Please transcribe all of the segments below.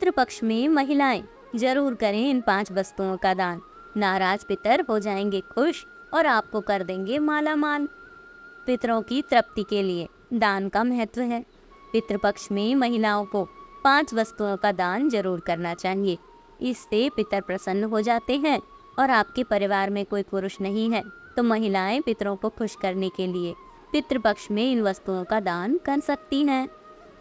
पितृपक्ष में महिलाएं जरूर करें इन 5 वस्तुओं का दान। नाराज पितर हो जाएंगे खुश और आपको कर देंगे माला माल। पितरों की तृप्ति के लिए दान का महत्व है। पितृपक्ष में महिलाओं को 5 वस्तुओं का दान जरूर करना चाहिए। इससे पितर प्रसन्न हो जाते हैं। और आपके परिवार में कोई पुरुष नहीं है तो महिलाएं पितरों को खुश करने के लिए पितृपक्ष में इन वस्तुओं का दान कर सकती हैं।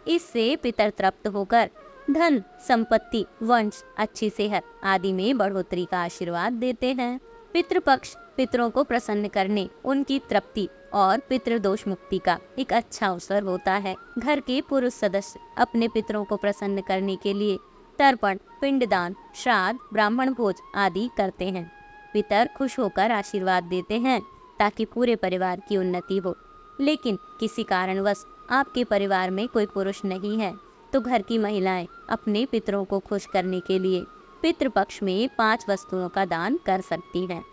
इससे पितर तृप्त होकर धन, संपत्ति, वंश, अच्छी सेहत आदि में बढ़ोतरी का आशीर्वाद देते हैं। पितृपक्ष पितरों को प्रसन्न करने, उनकी तृप्ति और पितृदोष मुक्ति का एक अच्छा अवसर होता है। घर के पुरुष सदस्य अपने पितरों को प्रसन्न करने के लिए तर्पण, पिंडदान, श्राद्ध, ब्राह्मण भोज आदि करते हैं। पितर खुश होकर आशीर्वाद देते हैं ताकि पूरे परिवार की उन्नति हो। लेकिन किसी कारणवश आपके परिवार में कोई पुरुष नहीं है तो घर की महिलाएं अपने पितरों को खुश करने के लिए पितृपक्ष में 5 वस्तुओं का दान कर सकती हैं।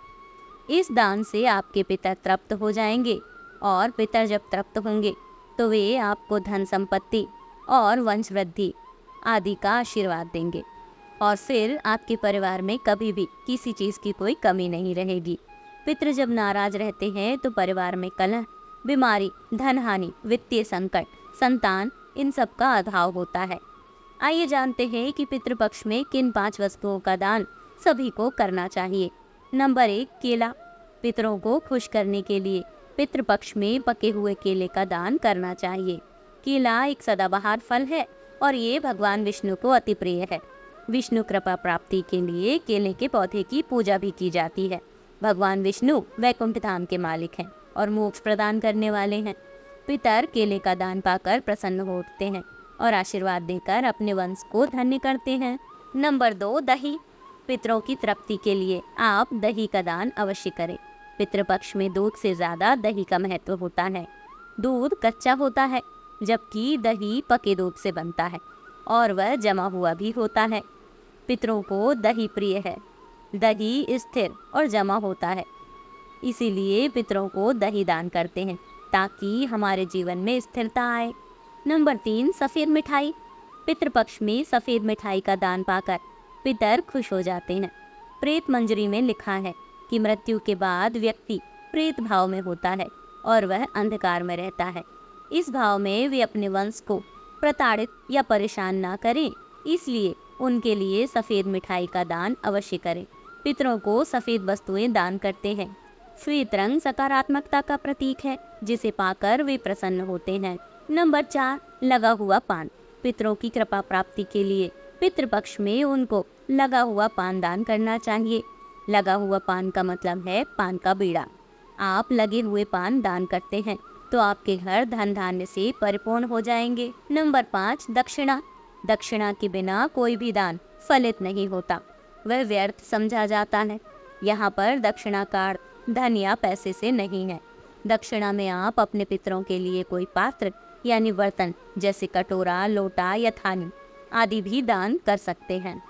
इस दान से आपके पितर तृप्त हो जाएंगे और पितर जब तृप्त होंगे तो वे आपको धन, संपत्ति और वंश वृद्धि आदि का आशीर्वाद देंगे और फिर आपके परिवार में कभी भी किसी चीज़ की कोई कमी नहीं रहेगी। पितृ जब नाराज रहते हैं तो परिवार में कलह, बीमारी, धन हानि, वित्तीय संकट, संतान, इन सब का अभाव होता है। आइए जानते हैं कि पितृपक्ष में किन 5 वस्तुओं का दान सभी को करना चाहिए। नंबर 1, केला। पितरों को खुश करने के लिए पितृपक्ष में पके हुए केले का दान करना चाहिए। केला एक सदाबहार फल है और ये भगवान विष्णु को अति प्रिय है। विष्णु कृपा प्राप्ति के लिए केले के पौधे की पूजा भी की जाती है। भगवान विष्णु वैकुंठ धाम के मालिक हैं और मोक्ष प्रदान करने वाले हैं। पितर केले का दान पाकर प्रसन्न हो उठते हैं और आशीर्वाद देकर अपने वंश को धन्य करते हैं। नंबर 2, दही। पितरों की तृप्ति के लिए आप दही का दान अवश्य करें। पितृपक्ष में दूध से ज़्यादा दही का महत्व होता है। दूध कच्चा होता है जबकि दही पके दूध से बनता है और वह जमा हुआ भी होता है। पितरों को दही प्रिय है। दही स्थिर और जमा होता है, इसीलिए पितरों को दही दान करते हैं ताकि हमारे जीवन में स्थिरता आए। नंबर 3, सफ़ेद मिठाई। पितृपक्ष में सफ़ेद मिठाई का दान पाकर पितर खुश हो जाते हैं। प्रेत मंजरी में लिखा है कि मृत्यु के बाद व्यक्ति प्रेत भाव में होता है और वह अंधकार में रहता है। इस भाव में वे अपने वंश को प्रताड़ित या परेशान ना करें, इसलिए उनके लिए सफ़ेद मिठाई का दान अवश्य करें। पितरों को सफ़ेद वस्तुएं दान करते हैं। श्वेत रंग सकारात्मकता का प्रतीक है जिसे पाकर वे प्रसन्न होते हैं। नंबर 4, लगा हुआ पान। पितरों की कृपा प्राप्ति के लिए पितृपक्ष में उनको लगा हुआ पान दान करना चाहिए। लगा हुआ पान का मतलब है पान का बीड़ा। आप लगे हुए पान दान करते हैं तो आपके घर धन धान्य से परिपूर्ण हो जाएंगे। नंबर 5, दक्षिणा। दक्षिणा के बिना कोई भी दान फलित नहीं होता, वह व्यर्थ समझा जाता है। यहाँ पर दक्षिणा का अर्थ धन या पैसे से नहीं है। दक्षिणा में आप अपने पितरों के लिए कोई पात्र यानी बर्तन जैसे कटोरा, लोटा या थाली आदि भी दान कर सकते हैं।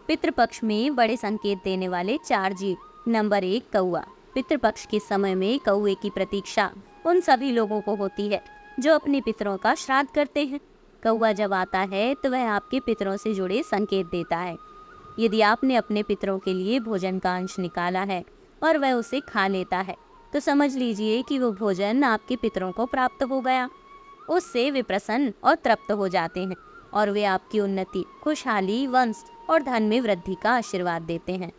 पितृपक्ष में बड़े संकेत देने वाले 4 जीव। नंबर 1, कौआ। पितृपक्ष के समय में कौए की प्रतीक्षा उन सभी लोगों को होती है जो अपने पितरों का श्राद्ध करते हैं। कौआ जब आता है तो वह आपके पितरों से जुड़े संकेत देता है। यदि आपने अपने पितरों के लिए भोजन का अंश निकाला है और वह उसे खा लेता है तो समझ लीजिए कि वो भोजन आपके पितरों को प्राप्त हो गया। उससे वे प्रसन्न और तृप्त हो जाते हैं और वे आपकी उन्नति, खुशहाली, वंश और धन में वृद्धि का आशीर्वाद देते हैं।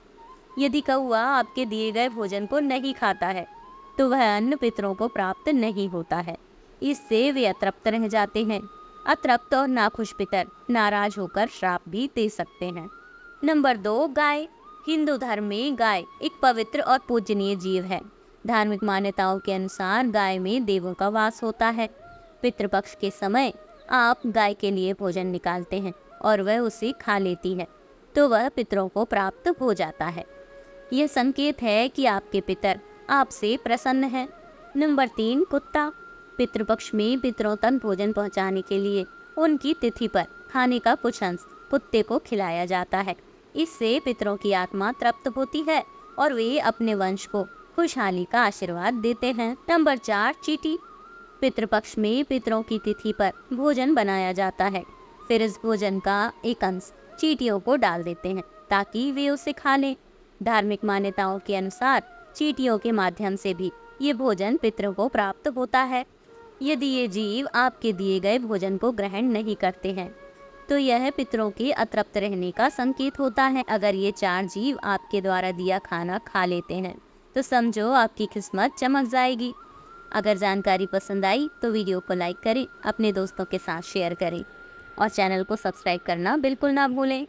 यदि कौआ आपके दिए गए भोजन को नहीं खाता है तो वह अन्न पितरों को प्राप्त नहीं होता है। इससे वे अतृप्त रह जाते हैं। अतृप्त और नाखुश पितर नाराज होकर श्राप भी दे सकते हैं। नंबर 2, गाय। हिंदू धर्म में गाय एक पवित्र और पूजनीय जीव है। धार्मिक मान्यताओं के अनुसार गाय में देवों का वास होता है। पितृपक्ष के समय आप गाय के लिए भोजन निकालते हैं और वह उसे खा लेती है तो वह पितरों को प्राप्त हो जाता है। यह संकेत है कि आपके पितर आपसे प्रसन्न हैं। नंबर 3, कुत्ता। पितृपक्ष में पितरों तक भोजन पहुंचाने के लिए उनकी तिथि पर खाने का कुछ अंश कुत्ते को खिलाया जाता है। इससे पितरों की आत्मा तृप्त होती है और वे अपने वंश को खुशहाली का आशीर्वाद देते हैं। नंबर 4, चींटी। पितृपक्ष में पितरों की तिथि पर भोजन बनाया जाता है। फिर इस भोजन का एक अंश चींटियों को डाल देते हैं ताकि वे उसे खा लें। धार्मिक मान्यताओं के अनुसार चींटियों के माध्यम से भी ये भोजन पितरों को प्राप्त होता है। यदि ये जीव आपके दिए गए भोजन को ग्रहण नहीं करते हैं तो यह पितरों के अतृप्त रहने का संकेत होता है। अगर ये 4 जीव आपके द्वारा दिया खाना खा लेते हैं तो समझो आपकी किस्मत चमक जाएगी। अगर जानकारी पसंद आई तो वीडियो को लाइक करें, अपने दोस्तों के साथ शेयर करें और चैनल को सब्सक्राइब करना बिल्कुल ना भूलें।